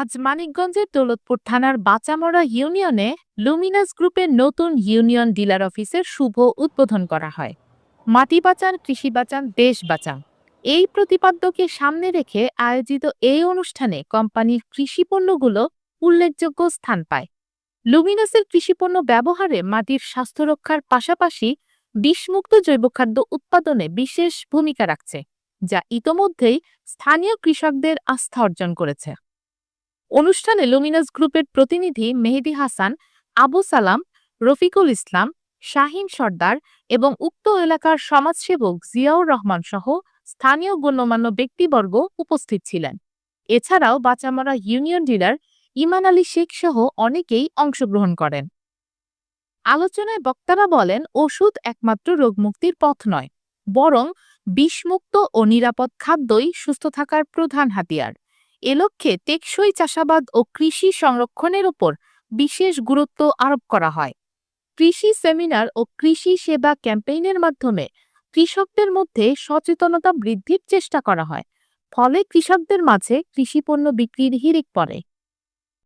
আজ মানিকগঞ্জের দৌলতপুর থানার বাচামরা ইউনিয়নে লুমিনাস গ্রুপের নতুন ইউনিয়ন ডিলার অফিসের শুভ উদ্বোধন করা হয়। মাটি বাঁচান, কৃষি বাঁচান, দেশ বাঁচান, এই প্রতিপাদ্যকে সামনে রেখে আয়োজিত এই অনুষ্ঠানে কোম্পানির কৃষি পণ্যগুলো উল্লেখযোগ্য স্থান পায়। লুমিনাসের কৃষিপণ্য ব্যবহারে মাটির স্বাস্থ্য রক্ষার পাশাপাশি বিষমুক্ত জৈব খাদ্য উৎপাদনে বিশেষ ভূমিকা রাখছে, যা ইতোমধ্যেই স্থানীয় কৃষকদের আস্থা অর্জন করেছে। অনুষ্ঠানে লুমিনাস গ্রুপের প্রতিনিধি মেহেদী হাসান, আবু সালাম, রফিকুল ইসলাম, শাহিন সর্দার এবং উক্ত এলাকার সমাজসেবক জিয়াউর রহমান সহ স্থানীয় গণ্যমান্য ব্যক্তিবর্গ উপস্থিত ছিলেন। এছাড়াও বাচামারা ইউনিয়ন ডিলার ইমান আলী শেখ সহ অনেকেই অংশগ্রহণ করেন। আলোচনায় বক্তারা বলেন, ওষুধ একমাত্র রোগমুক্তির পথ নয়, বরং বিষমুক্ত ও নিরাপদ খাদ্যই সুস্থ থাকার প্রধান হাতিয়ার। এ লক্ষ্যে টেকসই চাষাবাদ ও কৃষি সংরক্ষণের উপর বিশেষ গুরুত্ব আরোপ করা হয়। কৃষি সেমিনার ও কৃষি সেবা ক্যাম্পেইনের মাধ্যমে কৃষকদের মধ্যে সচেতনতা বৃদ্ধির চেষ্টা করা হয়। ফলে কৃষকদের মাঝে কৃষিপণ্য বিক্রির হিড়িক পড়ে।